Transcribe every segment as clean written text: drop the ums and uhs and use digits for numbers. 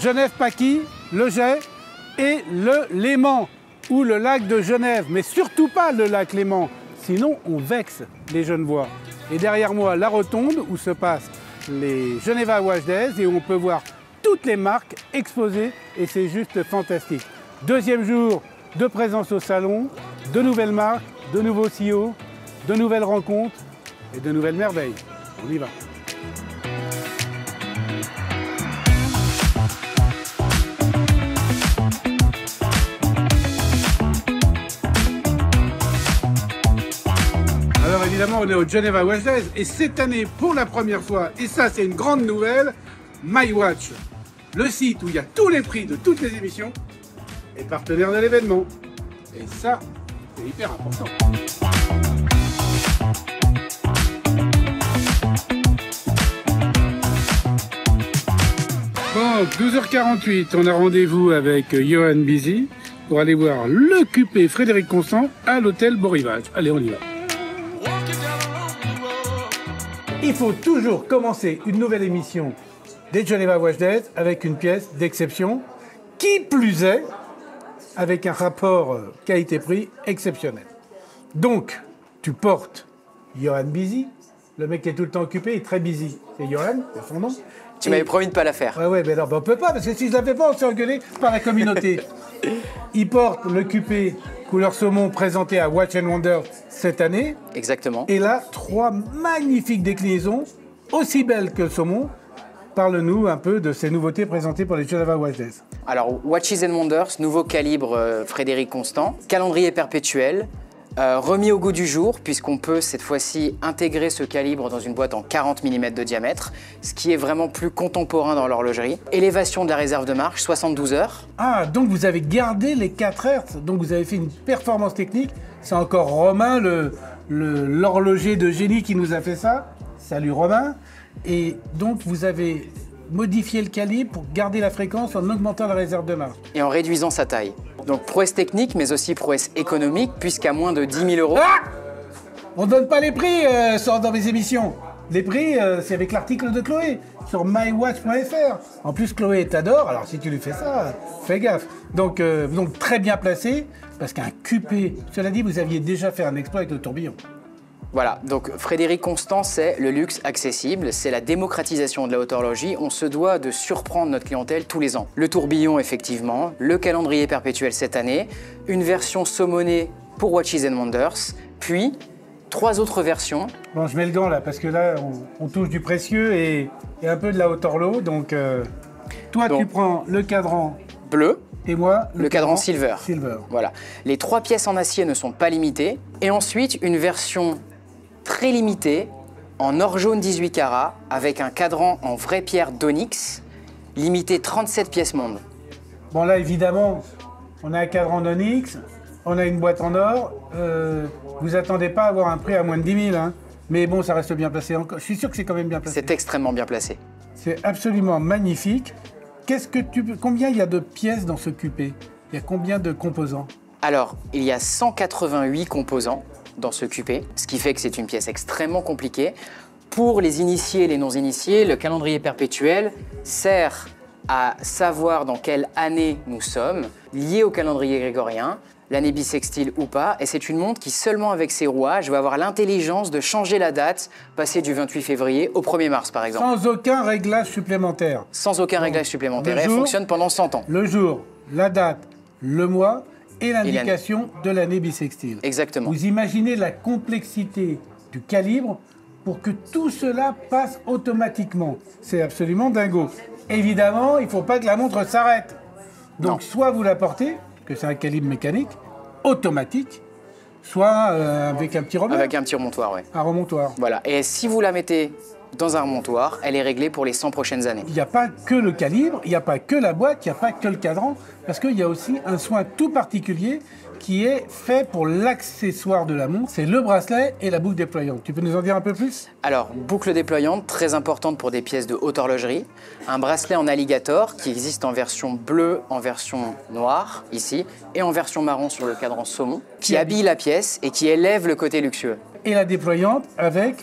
Genève-Pâquis, le Jet et le Léman, ou le lac de Genève, mais surtout pas le lac Léman, sinon on vexe les Genevois. Et derrière moi, la rotonde où se passent les Geneva Watch Days et où on peut voir toutes les marques exposées et c'est juste fantastique. Deuxième jour de présence au salon, de nouvelles marques, de nouveaux CEO, de nouvelles rencontres et de nouvelles merveilles. On y va. Alors évidemment, on est au Geneva Watch Days et cette année, pour la première fois, et ça c'est une grande nouvelle, MyWatch, le site où il y a tous les prix de toutes les émissions, est partenaire de l'événement. Et ça, c'est hyper important. Bon, 12h48, on a rendez-vous avec Johan Bizy pour aller voir le QP Frédéric Constant à l'hôtel Beau Rivage. Allez, on y va. Il faut toujours commencer une nouvelle émission des Geneva Watch Days avec une pièce d'exception, qui plus est, avec un rapport qualité-prix exceptionnel. Donc, tu portes Johan Bizy, le mec qui est tout le temps occupé, il est très busy. C'est Johan, c'est son nom. Tu m'avais promis de ne pas la faire. Ouais, mais non, on peut pas, parce que si je la fais pas, on se fait engueuler par la communauté. Il porte le QP couleur saumon présenté à Watch and Wonder cette année. Exactement. Et là, 3 magnifiques déclinaisons, aussi belles que le saumon. Parle-nous un peu de ces nouveautés présentées pour les Geneva Watch Days. Alors, Watches and Wonders, nouveau calibre Frédéric Constant, calendrier perpétuel, remis au goût du jour, puisqu'on peut cette fois-ci intégrer ce calibre dans une boîte en 40 mm de diamètre, ce qui est vraiment plus contemporain dans l'horlogerie. Élévation de la réserve de marche, 72 heures. Ah, donc vous avez gardé les 4 Hz, donc vous avez fait une performance technique. C'est encore Romain, l'horloger de génie qui nous a fait ça. Salut Romain. Et donc vous avez modifié le calibre pour garder la fréquence en augmentant la réserve de marche. Et en réduisant sa taille. Donc prouesse technique, mais aussi prouesse économique, puisqu'à moins de 10 000 €. Ah, on donne pas les prix dans mes émissions. Les prix, c'est avec l'article de Chloé sur mywatch.fr. En plus, Chloé t'adore, alors si tu lui fais ça, fais gaffe. Donc très bien placé, parce qu'un QP, cela dit, vous aviez déjà fait un exploit avec le tourbillon. Voilà, donc Frédéric Constant, c'est le luxe accessible, c'est la démocratisation de la haute horlogerie. On se doit de surprendre notre clientèle tous les ans. Le tourbillon, effectivement, le calendrier perpétuel cette année, une version saumonée pour Watches and Wonders, puis 3 autres versions. Bon, je mets le gant là, parce que là, on touche du précieux et un peu de la haute horlo. Donc, toi, tu prends le cadran bleu. Et moi, le cadran silver. Voilà. Les 3 pièces en acier ne sont pas limitées. Et ensuite, une version très limitée, en or jaune 18 carats, avec un cadran en vraie pierre d'onyx, limité 37 pièces monde. Bon là, évidemment, on a un cadran d'onyx, on a une boîte en or. Vous attendez pas à avoir un prix à moins de 10 000, hein. Mais bon, ça reste bien placé. Je suis sûr que c'est quand même bien placé. C'est extrêmement bien placé. C'est absolument magnifique. Combien il y a de pièces dans ce QP? Il y a combien de composants? Alors, il y a 188 composants dans ce QP, ce qui fait que c'est une pièce extrêmement compliquée. Pour les initiés et les non-initiés, le calendrier perpétuel sert à savoir dans quelle année nous sommes, lié au calendrier grégorien, l'année bissextile ou pas, et c'est une montre qui, seulement avec ses rouages, va avoir l'intelligence de changer la date, passer du 28 février au 1er mars, par exemple. Sans aucun réglage supplémentaire. Sans aucun réglage supplémentaire, elle fonctionne pendant 100 ans. Le jour, la date, le mois et l'indication de l'année bissextile. Exactement. Vous imaginez la complexité du calibre pour que tout cela passe automatiquement. C'est absolument dingo. Évidemment, il ne faut pas que la montre s'arrête. Donc, soit vous la portez, que c'est un calibre mécanique, automatique, soit avec un petit remontoir. Avec un petit remontoir, oui. Un remontoir. Voilà. Et si vous la mettez dans un remontoir, elle est réglée pour les 100 prochaines années. Il n'y a pas que le calibre, il n'y a pas que la boîte, il n'y a pas que le cadran, parce qu'il y a aussi un soin tout particulier qui est fait pour l'accessoire de la montre, c'est le bracelet et la boucle déployante. Tu peux nous en dire un peu plus? Alors, boucle déployante, très importante pour des pièces de haute horlogerie. Un bracelet en alligator qui existe en version bleue, en version noire, ici, et en version marron sur le cadran saumon, qui habille la pièce et qui élève le côté luxueux. Et la déployante avec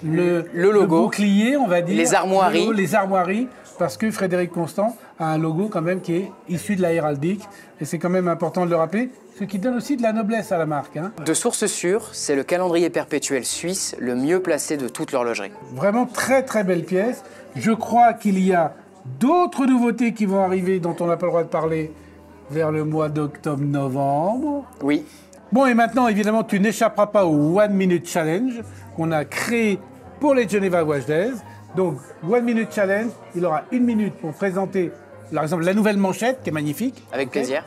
le logo, bouclier, on va dire. Les armoiries. Les armoiries, parce que Frédéric Constant a un logo quand même qui est issu de la héraldique, et c'est quand même important de le rappeler, ce qui donne aussi de la noblesse à la marque. Hein. De source sûre, c'est le calendrier perpétuel suisse le mieux placé de toute l'horlogerie. Vraiment très très belle pièce. Je crois qu'il y a d'autres nouveautés qui vont arriver dont on n'a pas le droit de parler vers le mois d'octobre-novembre. Oui. Bon, et maintenant, évidemment, tu n'échapperas pas au One Minute Challenge qu'on a créé pour les Geneva Watch Days. Donc, One Minute Challenge, il aura 1 minute pour présenter, par exemple, la nouvelle manchette, qui est magnifique. Avec plaisir.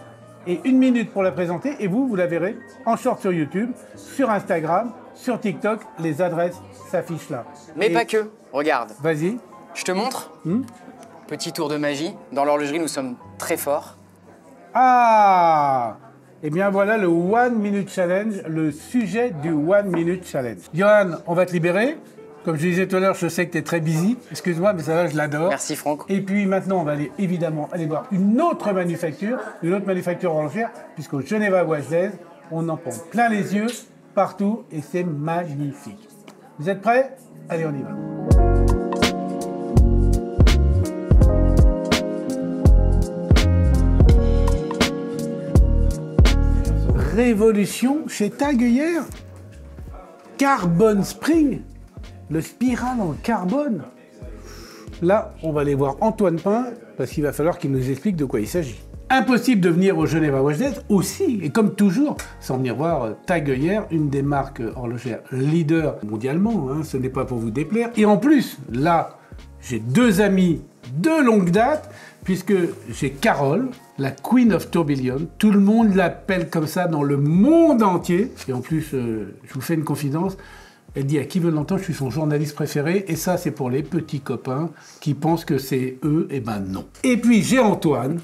Et 1 minute pour la présenter. Et vous la verrez en short sur YouTube, sur Instagram, sur TikTok. Les adresses s'affichent là. Mais pas que. Regarde. Vas-y. Je te montre. Petit tour de magie. Dans l'horlogerie, nous sommes très forts. Ah! Eh bien voilà le One Minute Challenge, le sujet du One Minute Challenge. Johan, on va te libérer. Comme je disais tout à l'heure, je sais que tu es très busy. Excuse-moi, mais ça va, je l'adore. Merci Franck. Et puis maintenant, on va évidemment aller voir une autre manufacture horlogère, puisqu'au Geneva Watch Days, on en prend plein les yeux, partout, et c'est magnifique. Vous êtes prêts? Allez, on y va. Révolution chez Tag hier. Carbon Spring, le spiral en carbone. Là, on va aller voir Antoine Pin, parce qu'il va falloir qu'il nous explique de quoi il s'agit. Impossible de venir au Geneva Watch Days aussi, et comme toujours, sans venir voir Tag hier, une des marques horlogères leader mondialement, hein, ce n'est pas pour vous déplaire. Et en plus, là, j'ai deux amis de longue date, puisque j'ai Carole, la Queen of Tourbillon. Tout le monde l'appelle comme ça dans le monde entier. Et en plus, je vous fais une confidence, elle dit à qui veut l'entendre, je suis son journaliste préféré. Et ça, c'est pour les petits copains qui pensent que c'est eux. Eh ben non. Et puis, j'ai Antoine.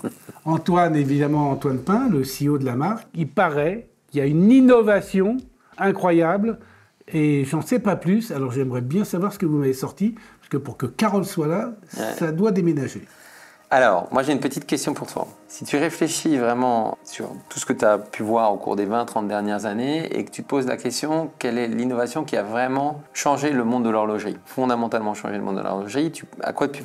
Antoine, évidemment, Antoine Pin, le CEO de la marque. Il paraît qu'il y a une innovation incroyable. Et j'en sais pas plus. Alors, j'aimerais bien savoir ce que vous m'avez sorti. Parce que pour que Carole soit là, ça doit déménager. Alors, moi j'ai une petite question pour toi. Si tu réfléchis vraiment sur tout ce que tu as pu voir au cours des 20-30 dernières années et que tu te poses la question, quelle est l'innovation qui a vraiment changé le monde de l'horlogerie, fondamentalement changé le monde de l'horlogerie, à quoi tu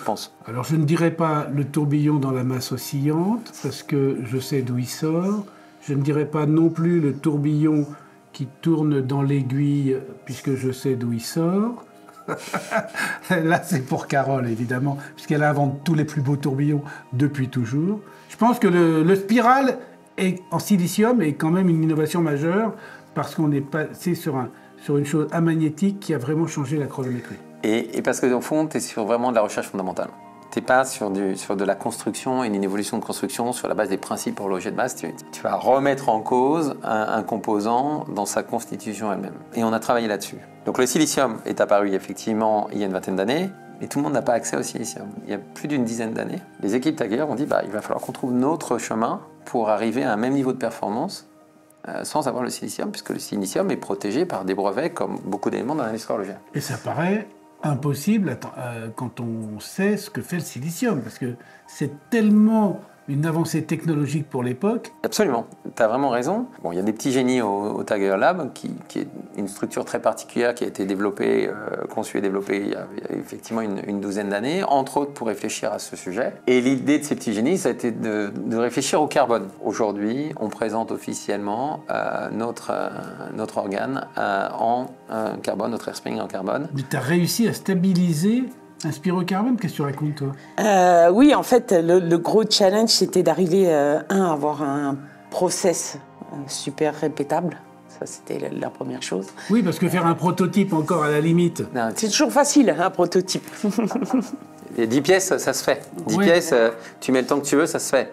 penses? Alors je ne dirais pas le tourbillon dans la masse oscillante, parce que je sais d'où il sort. Je ne dirais pas non plus le tourbillon qui tourne dans l'aiguille, puisque je sais d'où il sort. Là, c'est pour Carole, évidemment, puisqu'elle invente tous les plus beaux tourbillons depuis toujours. Je pense que le spiral en silicium est quand même une innovation majeure, parce qu'on est passé sur une chose amagnétique qui a vraiment changé la chronométrie. Et parce qu'au fond, tu es sur vraiment de la recherche fondamentale. Tu n'es pas sur de la construction et une évolution de construction sur la base des principes horlogers de base. Tu vas remettre en cause un composant dans sa constitution elle-même. Et on a travaillé là-dessus. Donc le silicium est apparu effectivement il y a une vingtaine d'années, mais tout le monde n'a pas accès au silicium. Il y a plus d'une dizaine d'années, les équipes Tag Heuer ont dit il va falloir qu'on trouve notre chemin pour arriver à un même niveau de performance sans avoir le silicium, puisque le silicium est protégé par des brevets comme beaucoup d'éléments dans l'industrie horlogère. Et ça paraît impossible quand on sait ce que fait le silicium, parce que c'est tellement une avancée technologique pour l'époque. Absolument, tu as vraiment raison. Bon, il y a des petits génies au Tag Heuer Lab, qui est une structure très particulière qui a été développée, conçue et développée il y a effectivement une douzaine d'années, entre autres pour réfléchir à ce sujet. Et l'idée de ces petits génies, ça a été de réfléchir au carbone. Aujourd'hui, on présente officiellement notre organe en carbone, notre airspring en carbone. Mais tu as réussi à stabiliser un spirocarbone, qu'est-ce que tu racontes, toi? Oui, en fait, le gros challenge, c'était d'arriver, à avoir un process super répétable. Ça, c'était la première chose. Oui, parce que faire un prototype encore à la limite... C'est toujours facile, un prototype. Les 10 pièces, ça se fait. 10 pièces, tu mets le temps que tu veux, ça se fait.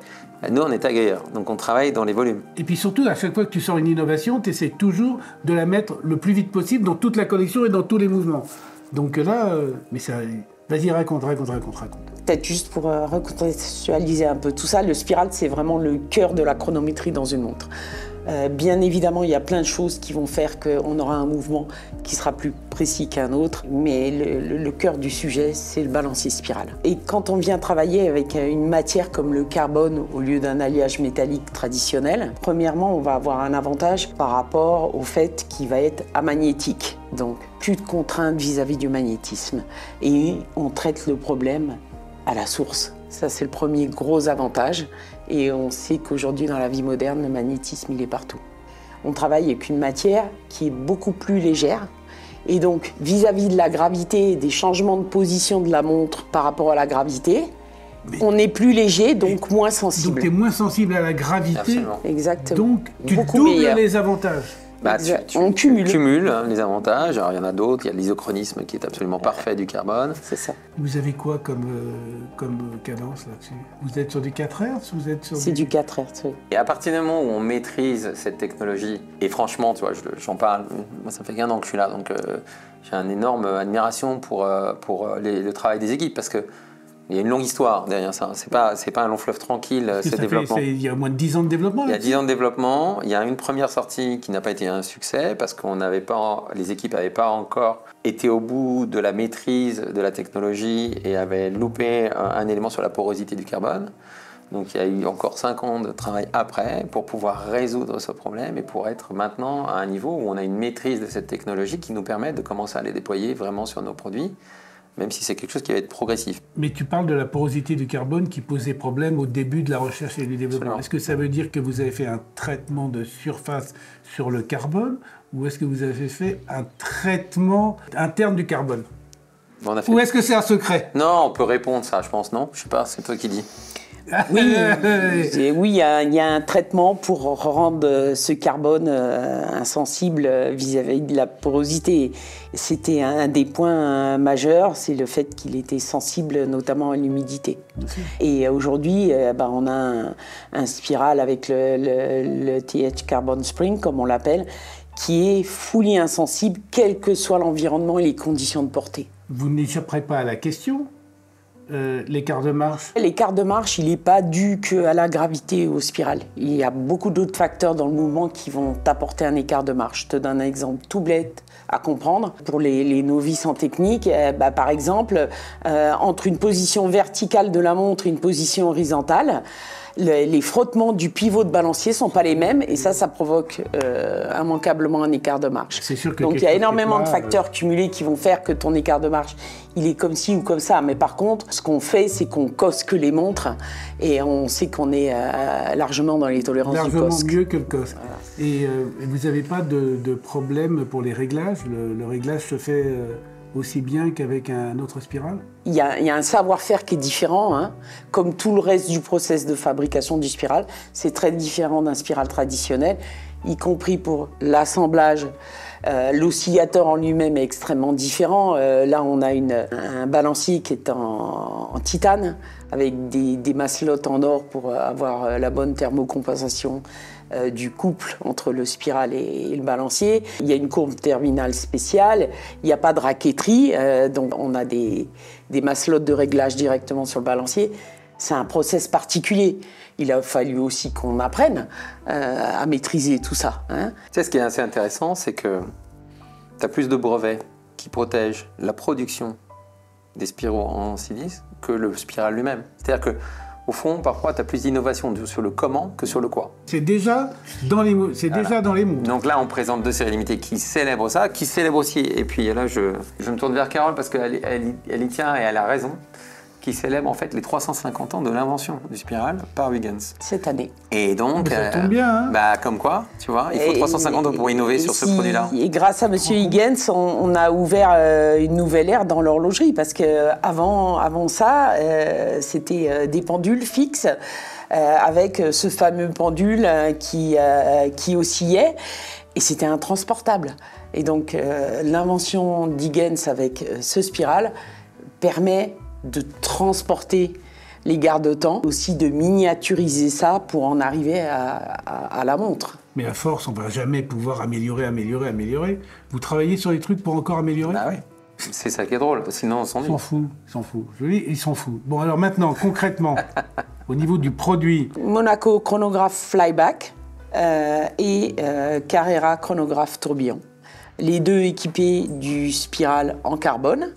Nous, on est Tag Heuer, donc on travaille dans les volumes. Et puis surtout, à chaque fois que tu sors une innovation, tu essaies toujours de la mettre le plus vite possible dans toute la collection et dans tous les mouvements. Donc là, mais ça... Vas-y, raconte. Peut-être juste pour recontextualiser un peu tout ça, le spiral, c'est vraiment le cœur de la chronométrie dans une montre. Bien évidemment, il y a plein de choses qui vont faire qu'on aura un mouvement qui sera plus précis qu'un autre, mais le cœur du sujet, c'est le balancier spiral. Et quand on vient travailler avec une matière comme le carbone au lieu d'un alliage métallique traditionnel, premièrement, on va avoir un avantage par rapport au fait qu'il va être amagnétique. Donc, plus de contraintes vis-à-vis du magnétisme. Et on traite le problème à la source. Ça, c'est le premier gros avantage. Et on sait qu'aujourd'hui, dans la vie moderne, le magnétisme, il est partout. On travaille avec une matière qui est beaucoup plus légère. Et donc, vis-à-vis de la gravité et des changements de position de la montre par rapport à la gravité, on est plus léger, donc moins sensible. Donc tu es moins sensible à la gravité. Absolument. Exactement. Donc tu Beaucoup doubles meilleur. les avantages. Bah, On cumule. cumules les avantages. Alors, il y en a d'autres. Il y a l'isochronisme qui est absolument parfait du carbone. C'est ça. Vous avez quoi comme cadence là-dessus? Vous êtes sur du 4 Hz? Vous êtes sur C'est du 4 Hz, oui. Et à partir du moment où on maîtrise cette technologie, et franchement, tu vois, j'en parle, moi ça fait qu'1 an que je suis là, donc j'ai une énorme admiration pour le travail des équipes, parce que il y a une longue histoire derrière ça. C'est pas un long fleuve tranquille, ce développement. Il y a moins de 10 ans de développement. Il y a 10 ans de développement. Il y a une première sortie qui n'a pas été un succès parce qu'on n'avait pas, les équipes n'avaient pas encore été au bout de la maîtrise de la technologie et avaient loupé un élément sur la porosité du carbone. Donc il y a eu encore 5 ans de travail après pour pouvoir résoudre ce problème et pour être maintenant à un niveau où on a une maîtrise de cette technologie qui nous permet de commencer à les déployer vraiment sur nos produits, même si c'est quelque chose qui va être progressif. Mais tu parles de la porosité du carbone qui posait problème au début de la recherche et du développement. Est-ce que ça veut dire que vous avez fait un traitement de surface sur le carbone ou est-ce que vous avez fait un traitement interne du carbone? Ou est-ce que c'est un secret? Non, on peut répondre ça, je pense, non? Je sais pas, c'est toi qui dis. Oui, il y a un traitement pour rendre ce carbone insensible vis-à-vis de la porosité. C'était un des points majeurs, c'est le fait qu'il était sensible notamment à l'humidité. Et aujourd'hui, on a un spiral avec le TH Carbon Spring, comme on l'appelle, qui est fully insensible, quel que soit l'environnement et les conditions de portée. Vous n'échapperez pas à la question. L'écart de marche? L'écart de marche, il n'est pas dû qu'à la gravité ou aux spirales. Il y a beaucoup d'autres facteurs dans le mouvement qui vont t'apporter un écart de marche. Je te donne un exemple tout bête à comprendre. Pour les novices en technique, par exemple, entre une position verticale de la montre et une position horizontale, les frottements du pivot de balancier ne sont pas les mêmes et ça provoque immanquablement un écart de marche. C'est sûr que donc il y a énormément de facteurs cumulés qui vont faire que ton écart de marche, il est comme ci ou comme ça. Mais par contre, ce qu'on fait, c'est qu'on cosque les montres et on sait qu'on est largement dans les tolérances du cosque. Largement mieux que le cosque. Voilà. Et vous n'avez pas de problème pour les réglages? Le réglage se fait aussi bien qu'avec un autre spiral? Il y a un savoir-faire qui est différent, hein. Comme tout le reste du process de fabrication du spiral. C'est très différent d'un spiral traditionnel, y compris pour l'assemblage. L'oscillateur en lui-même est extrêmement différent. Là, on a un balancier qui est en titane, avec des maslottes en or pour avoir la bonne thermocompensation du couple entre le spiral et le balancier. Il y a une courbe terminale spéciale, il n'y a pas de raquetterie, donc on a des maslottes de réglage directement sur le balancier. C'est un process particulier. Il a fallu aussi qu'on apprenne à maîtriser tout ça. Hein. Tu sais, ce qui est assez intéressant, c'est que tu as plus de brevets qui protègent la production des spiraux en silice que le spiral lui-même. C'est-à-dire que au fond, parfois, tu as plus d'innovation sur le comment que sur le quoi. C'est déjà dans les montres. Donc là, on présente 2 séries limitées qui célèbrent ça, qui célèbrent aussi, et puis là, je me tourne vers Carole parce qu'elle y tient et elle a raison, qui célèbre en fait les 350 ans de l'invention du spiral par Huygens. Cette année. Et donc, ça tombe bien, hein. Comme quoi, tu vois, il faut 350 ans pour innover sur ce produit-là. Et grâce à M. Huygens, on a ouvert une nouvelle ère dans l'horlogerie, parce qu'avant ça, c'était des pendules fixes, avec ce fameux pendule qui oscillait, et c'était intransportable. Et donc, l'invention d'Huygens avec ce spiral permet de transporter les garde-temps, aussi de miniaturiser ça pour en arriver à la montre. Mais à force, on ne va jamais pouvoir améliorer. Vous travaillez sur des trucs pour encore améliorer? Ah oui, c'est ça qui est drôle, sinon on s'ennuie. Ils s'en foutent. Je dis, ils s'en foutent. Bon, alors maintenant, concrètement, au niveau du produit... Monaco chronographe flyback et Carrera chronographe tourbillon. Les deux équipés du spiral en carbone.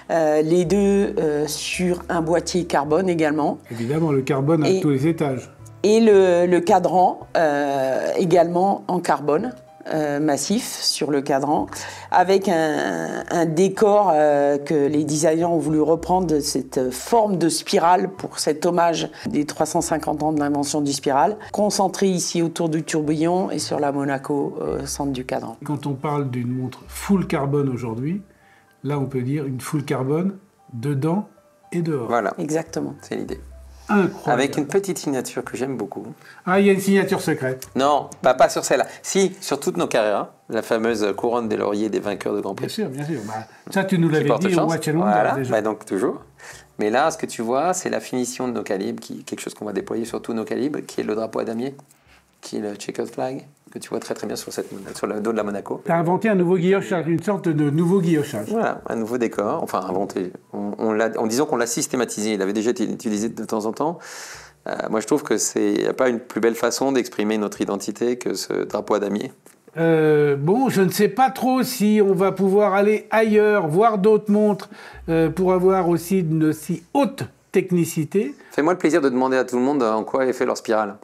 Les deux sur un boîtier carbone également. Évidemment, le carbone à tous les étages. Et le cadran également en carbone, massif sur le cadran, avec un décor que les designers ont voulu reprendre, cette forme de spirale pour cet hommage des 350 ans de l'invention du spiral, concentré ici autour du tourbillon et sur la Monaco au centre du cadran. Quand on parle d'une montre full carbone aujourd'hui, là on peut dire une full carbone dedans et dehors. Voilà, Exactement. c'est l'idée. Incroyable. Avec une petite signature que j'aime beaucoup. Ah, il y a une signature secrète. Non, pas sur celle-là. Si, sur toutes nos carrières, la fameuse couronne des lauriers des vainqueurs de Grand Prix. Bien sûr, bien sûr. Bah, ça, tu nous Qui l'avais porte dit au chance. Watch and Wonder, Voilà, déjà. bah donc toujours. Mais là, ce que tu vois, c'est la finition de nos calibres, quelque chose qu'on va déployer sur tous nos calibres, qui est le drapeau à damier, qui est le checkered flag, que tu vois très très bien sur le dos de la Monaco. Tu as inventé un nouveau guillochage, une sorte de nouveau guillochage. Voilà, un nouveau décor, enfin inventé. En disant qu'on l'a systématisé, il avait déjà été utilisé de temps en temps. Moi, je trouve que il n'y a pas une plus belle façon d'exprimer notre identité que ce drapeau à damier. Bon, je ne sais pas trop si on va pouvoir aller ailleurs, voir d'autres montres, pour avoir aussi une aussi haute technicité. Fais-moi le plaisir de demander à tout le monde en quoi est fait leur spirale.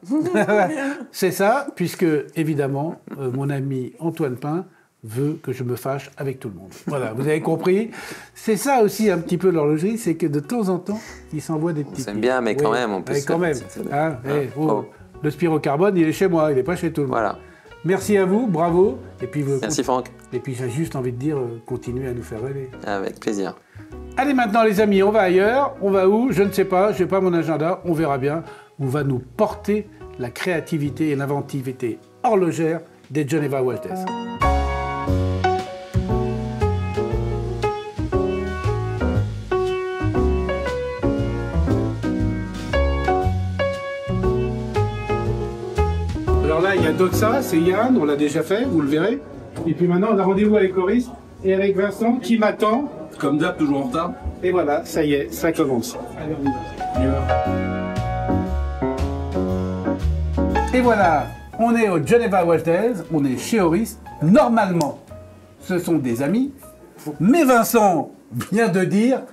C'est ça, puisque, évidemment, mon ami Antoine Pin veut que je me fâche avec tout le monde. Voilà, vous avez compris. C'est ça aussi un petit peu l'horlogerie, c'est que de temps en temps, il s'envoie des petits... On s'aime bien, mais quand même, on peut quand même. Hein, oh. Le spirocarbone, il est chez moi, il n'est pas chez tout le monde. Voilà. Merci à vous, bravo. Et puis, Merci Franck. Et puis j'ai juste envie de dire, continuez à nous faire rêver. Avec plaisir. Allez maintenant les amis, on va ailleurs. On va où? Je ne sais pas, je n'ai pas mon agenda. On verra bien où va nous porter la créativité et l'inventivité horlogère des Geneva Watch Days. Alors là, il y a Doxa, c'est Yann, on l'a déjà fait, vous le verrez. Et puis maintenant, on a rendez-vous avec Coris et avec Vincent qui m'attend. Comme d'hab, toujours en retard. Et voilà, ça y est, ça commence. Allez, on y va. Et voilà, on est au Geneva Watch Days, on est chez Oris. Normalement, ce sont des amis, mais Vincent vient de dire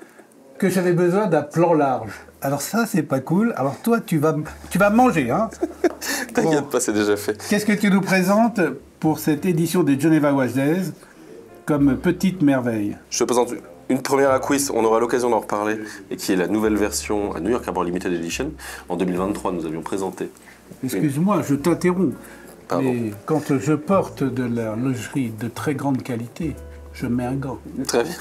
que j'avais besoin d'un plan large. Alors ça, c'est pas cool. Alors toi, tu vas manger, hein? T'inquiète pas, c'est déjà fait. Qu'est-ce que tu nous présentes pour cette édition des Geneva Watch Days comme petite merveille? Je te présente une première acquis, on aura l'occasion d'en reparler, et qui est la nouvelle version New York Carbon Limited Edition. En 2023, nous avions présenté. Excuse-moi, je t'interromps. Pardon. Mais quand je porte de l'horlogerie de très grande qualité, je mets un gant. Très bien.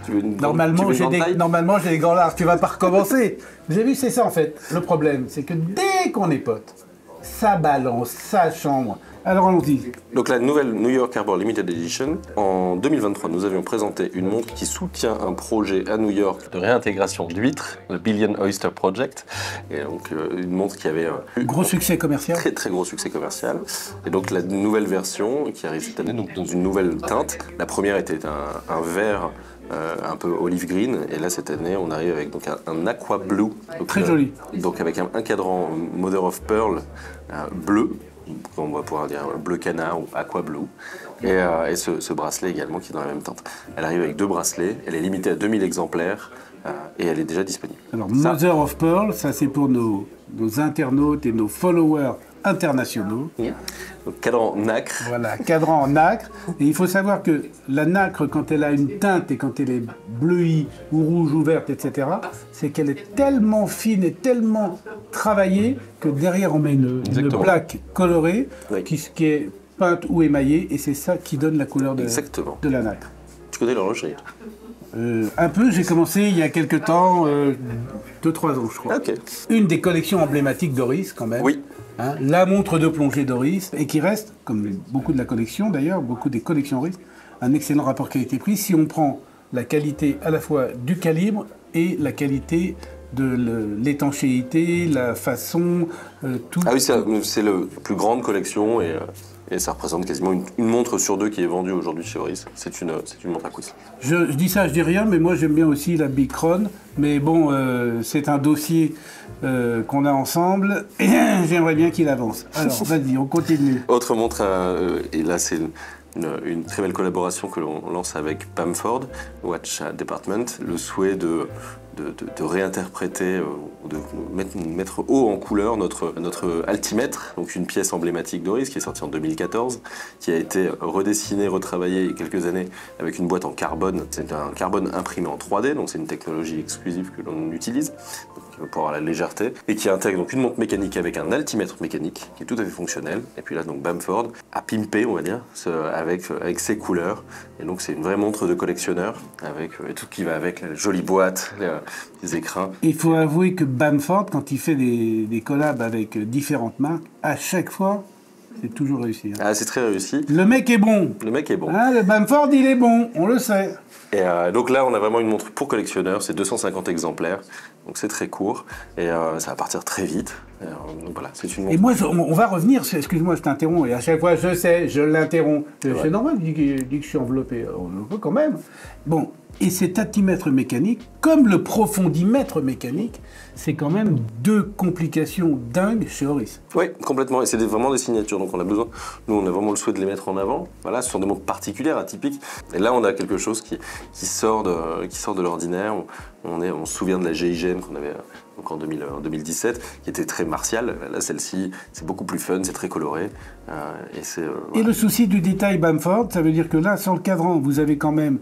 Tu veux une grande- Normalement, tu veux une grande taille normalement, j'ai des gants larges. Tu vas pas recommencer. Vous avez vu, c'est ça en fait. Le problème, c'est que dès qu'on est pote, ça balance, ça chambre. Alors allons-y. Donc la nouvelle New York Carbon Limited Edition, en 2023, nous avions présenté une montre qui soutient un projet à New York de réintégration d'huîtres, le Billion Oyster Project, et donc une montre qui avait eu Gros succès commercial. très très gros succès commercial. Et donc la nouvelle version qui arrive cette année, donc dans une nouvelle teinte. La première était un vert un peu olive green, et là cette année on arrive avec donc un aqua blue. Donc, Très joli. Donc avec un cadran Mother of Pearl bleu, on va pouvoir dire bleu canard ou aqua blue, et ce bracelet également qui est dans la même teinte. Elle arrive avec 2 bracelets, elle est limitée à 2000 exemplaires et elle est déjà disponible. Alors, Ça, Mother of Pearl, ça c'est pour nos internautes et nos followers internationaux. donc cadran nacre. Voilà, cadran en nacre. Et il faut savoir que la nacre, quand elle a une teinte et quand elle est bleuie ou rouge ou verte, etc., c'est qu'elle est tellement fine et tellement travaillée que derrière on met une Exactement. plaque colorée Oui. qui est peinte ou émaillée, et c'est ça qui donne la couleur de Exactement. la nacre. Tu connais l'horlogerie? Un peu, j'ai commencé il y a quelques temps, 2-3 ans je crois. Ok. Une des collections emblématiques d'Oris quand même. Oui. Hein, la montre de plongée d'Oris, et qui reste, comme beaucoup de la collection d'ailleurs, beaucoup des collections Oris, un excellent rapport qualité-prix si on prend la qualité à la fois du calibre et la qualité de l'étanchéité, la façon, tout. Ah oui, c'est la plus grande collection et ça représente quasiment une montre sur 2 qui est vendue aujourd'hui chez Oris. C'est une montre à coups. Je dis ça, je dis rien, mais moi j'aime bien aussi la Bicron. Mais bon, c'est un dossier qu'on a ensemble et j'aimerais bien qu'il avance. Alors vas-y, on continue. Autre montre, et là c'est une très belle collaboration que l'on lance avec Pamford Watch Department. Le souhait de de réinterpréter, de mettre haut en couleur notre altimètre, donc une pièce emblématique d'Oris qui est sortie en 2014, qui a été redessinée, retravaillée il y a quelques années avec une boîte en carbone. C'est un carbone imprimé en 3D, donc c'est une technologie exclusive que l'on utilise, pour avoir la légèreté, et qui intègre donc une montre mécanique avec un altimètre mécanique qui est tout à fait fonctionnel. Et puis là, donc Bamford a pimpé, on va dire, avec ses couleurs. Et donc c'est une vraie montre de collectionneur avec tout ce qui va avec, la jolie boîte, les écrins. Il faut avouer que Bamford, quand il fait des collabs avec différentes marques, à chaque fois, c'est toujours réussi. Hein. Ah, c'est très réussi. Le mec est bon. Le mec est bon. Hein, le Bamford, il est bon, on le sait. Et donc là, on a vraiment une montre pour collectionneurs, c'est 250 exemplaires, donc c'est très court, et ça va partir très vite. Donc voilà, c'est une montre. Et moi, on va revenir, excuse-moi, je t'interromps, et à chaque fois, je sais, je l'interromps. C'est normal, il dit que je suis enveloppé, on peut quand même. Bon, et cet altimètre mécanique, comme le profondimètre mécanique, c'est quand même deux complications dingues chez Oris. Oui, complètement, et c'est vraiment des signatures, donc on a besoin, nous on a vraiment le souhait de les mettre en avant. Voilà, ce sont des montres particulières, atypiques, et là on a quelque chose qui sort de l'ordinaire. On se souvient de la GIGN qu'on avait donc en 2017, qui était très martiale. Là, celle-ci, c'est beaucoup plus fun, c'est très coloré. Et le souci du détail Bamford, ça veut dire que là, sur le cadran, vous avez quand même,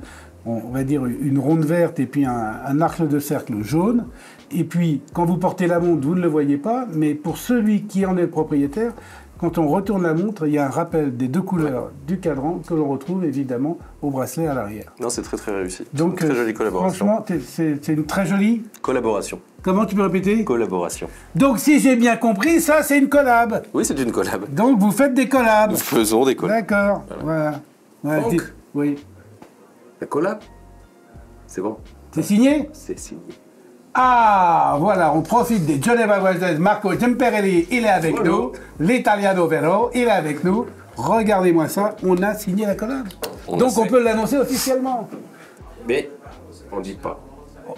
on va dire, une ronde verte et puis un arc de cercle jaune. Et puis, quand vous portez la montre, vous ne le voyez pas, mais pour celui qui en est le propriétaire, quand on retourne la montre, il y a un rappel des deux couleurs du cadran que l'on retrouve évidemment au bracelet à l'arrière. Non, c'est très très réussi. Donc, une très jolie collaboration. Franchement, c'est une très jolie collaboration. Comment tu peux répéter? Collaboration. Donc, si j'ai bien compris, ça, c'est une collab. Oui, c'est une collab. Donc, vous faites des collabs. Nous faisons des collabs. D'accord, voilà. Donc, oui. La collab, c'est bon. C'est signé? C'est signé. Ah, voilà, on profite des Geneva Watches. Marco Gemperelli, il est avec nous. L'Italiano Vero, il est avec nous. Regardez-moi ça, on a signé la collab. Donc on peut l'annoncer officiellement. Mais on dit pas.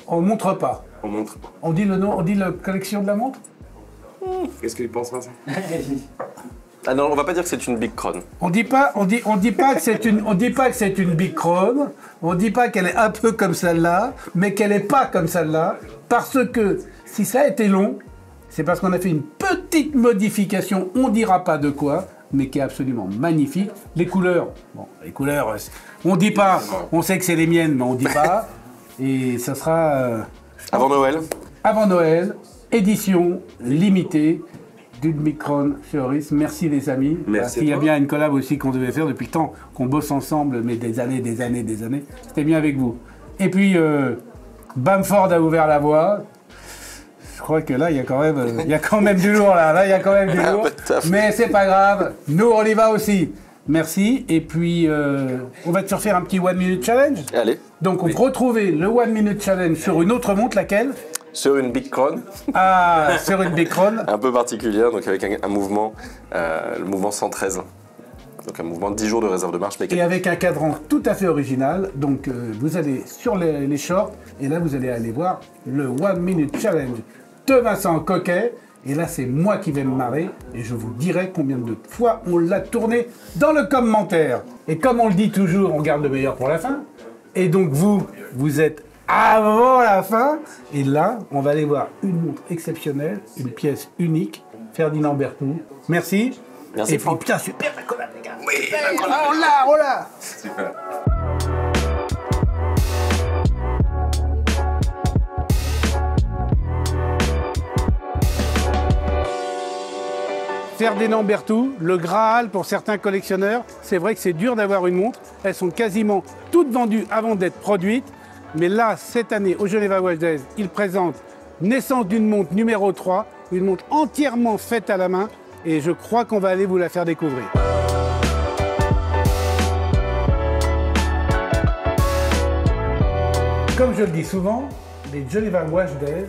On montre pas. On montre pas. On dit le nom, on dit la collection de la montre. Qu'est-ce qu'il pense à ça? Ah non, on va pas dire que c'est une Big Crown. On dit pas que c'est une Big Crown. On dit pas qu'elle est un peu comme celle-là, mais qu'elle est pas comme celle-là, parce que si ça a été long, c'est parce qu'on a fait une petite modification. On dira pas de quoi, mais qui est absolument magnifique. Les couleurs, on dit pas. On sait que c'est les miennes, mais on dit pas. Et ça sera avant Noël. Avant Noël, édition limitée. D'une Micron chez Oris. Merci les amis. Merci. Il y a bien une collab aussi qu'on devait faire depuis le temps qu'on bosse ensemble, mais des années. C'était bien avec vous. Et puis, Bamford a ouvert la voie. Je crois que là, il y a quand même du lourd là. Là, il y a quand même du lourd. Mais c'est pas grave. Nous, on y va aussi. Merci. Et puis, on va te refaire un petit 1 Minute Challenge. Allez. Donc, on peut retrouver le 1 Minute Challenge sur une autre montre, laquelle? Sur une Big Crown. Ah, sur une Big Crown. Un peu particulière, donc avec un mouvement, le mouvement 113. Donc un mouvement de 10 jours de réserve de marche mécanique. Et avec un cadran tout à fait original. Donc vous allez sur les shorts et là vous allez aller voir le 1 Minute Challenge de Vincent Coquet. Et là c'est moi qui vais me marrer et je vous dirai combien de fois on l'a tourné dans le commentaire. Et comme on le dit toujours, on garde le meilleur pour la fin. Et donc vous êtes avant la fin. Et là, on va aller voir une montre exceptionnelle, une pièce unique, Ferdinand Berthoud. Merci. Merci. Et puis, putain, super la collab, les gars. Oui, la collab. Oh là. Super. Ferdinand Berthoud, le Graal pour certains collectionneurs. C'est vrai que c'est dur d'avoir une montre. Elles sont quasiment toutes vendues avant d'être produites. Mais là, cette année, au Geneva Watch Days, il présente naissance d'une montre numéro 3, une montre entièrement faite à la main, et je crois qu'on va aller vous la faire découvrir. Comme je le dis souvent, les Geneva Watch Days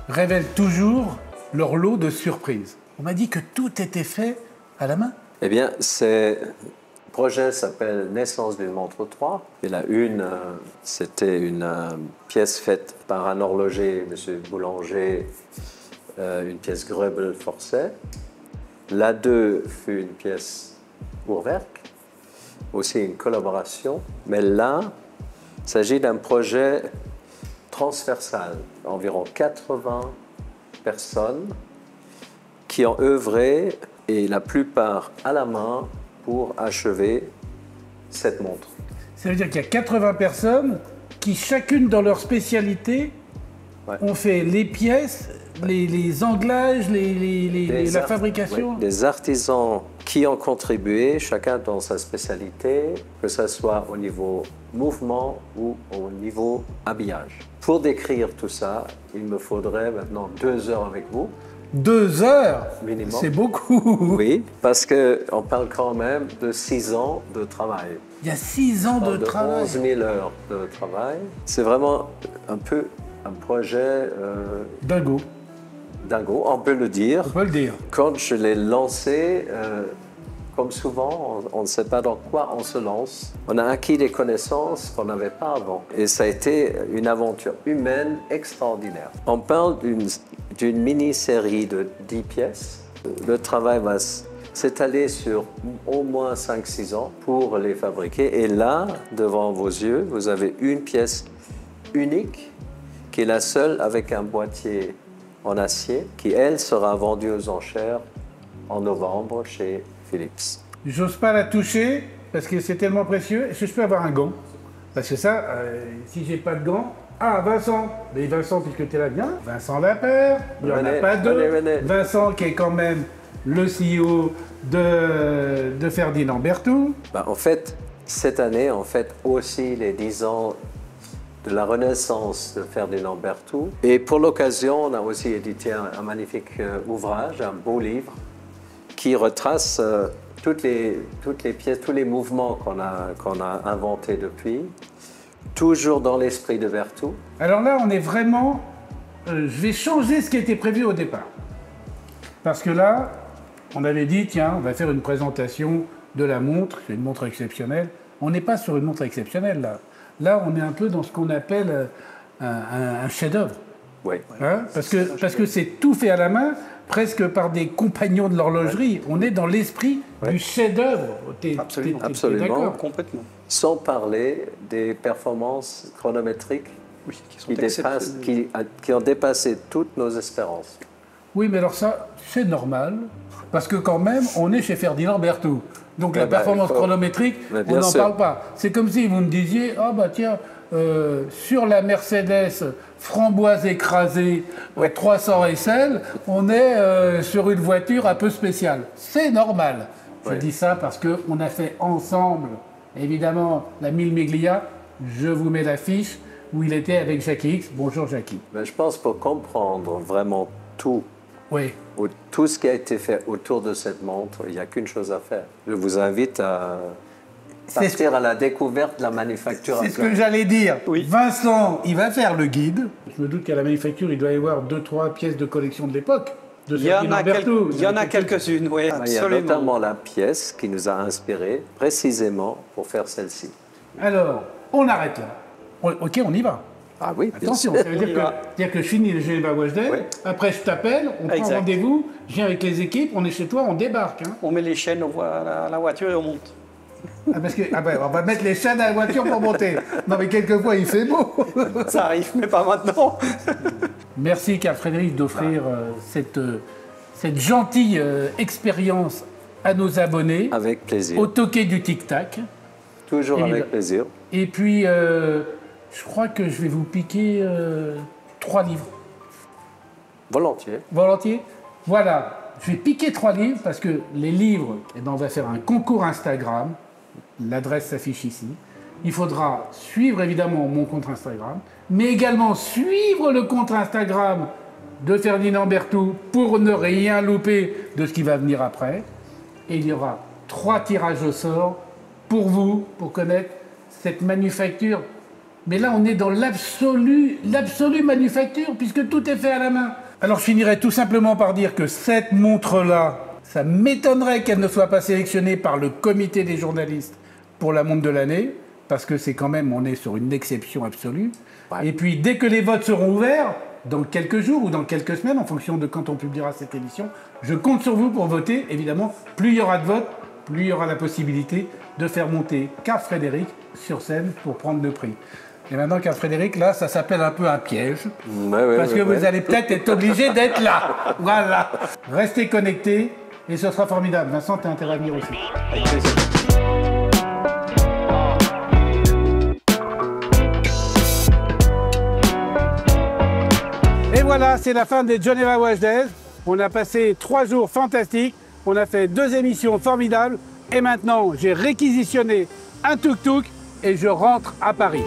révèlent toujours leur lot de surprises. On m'a dit que tout était fait à la main. Eh bien, le projet s'appelle Naissance d'une montre 3. Et la une, c'était une pièce faite par un horloger, M. Boulanger, une pièce Greubel-Forcet. La 2 fut une pièce Uhrwerk, aussi une collaboration. Mais là, il s'agit d'un projet transversale, environ 80 personnes qui ont œuvré, et la plupart à la main, pour achever cette montre. Ça veut dire qu'il y a 80 personnes qui, chacune dans leur spécialité, ont fait les pièces, les anglages, la fabrication. Oui, des artisans qui ont contribué, chacun dans sa spécialité, que ce soit au niveau mouvement ou au niveau habillage. Pour décrire tout ça, il me faudrait maintenant 2 heures avec vous. 2 heures Minimum. C'est beaucoup. Oui, parce qu'on parle quand même de 6 ans de travail. Il y a 6 ans de travail. 11 000 heures de travail. C'est vraiment un peu un projet Dingo, dingo, on peut le dire. on peut le dire. Quand je l'ai lancé, comme souvent, on ne sait pas dans quoi on se lance. On a acquis des connaissances qu'on n'avait pas avant. Et ça a été une aventure humaine extraordinaire. On parle d'une mini-série de 10 pièces. Le travail va s'étaler sur au moins 5-6 ans pour les fabriquer. Et là, devant vos yeux, vous avez une pièce unique qui est la seule avec un boîtier en acier qui, elle, sera vendue aux enchères en novembre chez Philips. J'ose pas la toucher parce que c'est tellement précieux. Est-ce que je peux avoir un gant? Parce que ça, si j'ai pas de gant... Ah, Vincent! Mais Vincent, puisque tu es là, viens. Vincent Lapère, il n'y en a pas deux. Venez. Vincent qui est quand même le CEO de Ferdinand Berthoud. En fait, cette année, on fête aussi les 10 ans de la renaissance de Ferdinand Berthoud. Et pour l'occasion, on a aussi édité un magnifique ouvrage, un beau livre, qui retrace toutes les pièces, tous les mouvements qu'on a inventés depuis, toujours dans l'esprit de Berthoud. Alors là, on est vraiment... je vais changer ce qui était prévu au départ. Parce que là, on avait dit, tiens, on va faire une présentation de la montre, c'est une montre exceptionnelle. On n'est pas sur une montre exceptionnelle, là. Là, on est un peu dans ce qu'on appelle un chef-d'œuvre. Oui. Hein, parce que c'est tout fait à la main, presque par des compagnons de l'horlogerie. On est dans l'esprit du chef-d'œuvre. Absolument. Absolument. Complètement. Sans parler des performances chronométriques Oui, qui sont qui ont dépassé toutes nos espérances. Oui, mais alors ça, c'est normal, parce que quand même, on est chez Ferdinand Berthoud. Donc la performance chronométrique, on n'en parle pas. C'est comme si vous me disiez, ah bah tiens, sur la Mercedes framboise écrasée 300 SL, on est sur une voiture un peu spéciale. C'est normal. Je dis ça parce qu'on a fait ensemble, évidemment, la Mille Miglia. Je vous mets l'affiche où il était avec Jackie X. Bonjour Jackie. Mais je pense pour comprendre vraiment tout, Oui. tout ce qui a été fait autour de cette montre, il n'y a qu'une chose à faire. Je vous invite à partir à la découverte de la manufacture. C'est ce que j'allais dire. Oui. Vincent, il va faire le guide. Je me doute qu'à la manufacture, il doit y avoir 2-3 pièces de collection de l'époque. Il y en a quelques-unes, oui, Il y a absolument. notamment la pièce qui nous a inspirés précisément pour faire celle-ci. Alors, on arrête là. Ok, on y va. Ah oui, bien Attention, sûr. ça veut dire que je finis le Geneva Watch Day. Oui. Après, je t'appelle, on prend Exact. rendez-vous, je viens avec les équipes, on est chez toi, on débarque. Hein. On met les chaînes, on voit la voiture et on monte. Ah, parce que, on va mettre les chaînes à la voiture pour monter. Non, mais quelquefois, il fait beau. Ça arrive, mais pas maintenant. Merci, Carl Frédéric, d'offrir cette gentille expérience à nos abonnés. Avec plaisir. Au toquet du tic-tac. Toujours Évidemment. avec plaisir. Et puis, je crois que je vais vous piquer 3 livres. Volontiers. Volontiers? Voilà. Je vais piquer 3 livres parce que les livres, eh ben, on va faire un concours Instagram. L'adresse s'affiche ici. Il faudra suivre évidemment mon compte Instagram, mais également suivre le compte Instagram de Ferdinand Berthoud pour ne rien louper de ce qui va venir après. Et il y aura 3 tirages au sort pour vous, pour connaître cette manufacture. Mais là, on est dans l'absolue manufacture, puisque tout est fait à la main. Alors, je finirai tout simplement par dire que cette montre-là, ça m'étonnerait qu'elle ne soit pas sélectionnée par le comité des journalistes pour la montre de l'année, parce que c'est quand même, on est sur une exception absolue. Ouais. Et puis, dès que les votes seront ouverts, dans quelques jours ou dans quelques semaines, en fonction de quand on publiera cette émission, je compte sur vous pour voter. Évidemment, plus il y aura de votes, plus il y aura la possibilité de faire monter Carl Frédéric sur scène pour prendre le prix. Et maintenant qu'un Frédéric, là, ça s'appelle un peu un piège. Ouais, parce que vous allez peut-être être obligé d'être là. Voilà. Restez connectés et ce sera formidable. Vincent, tu as intérêt à venir aussi. Avec plaisir. Et voilà, c'est la fin des Geneva Wash Days. On a passé 3 jours fantastiques. On a fait 2 émissions formidables. Et maintenant, j'ai réquisitionné un tuk-tuk et je rentre à Paris.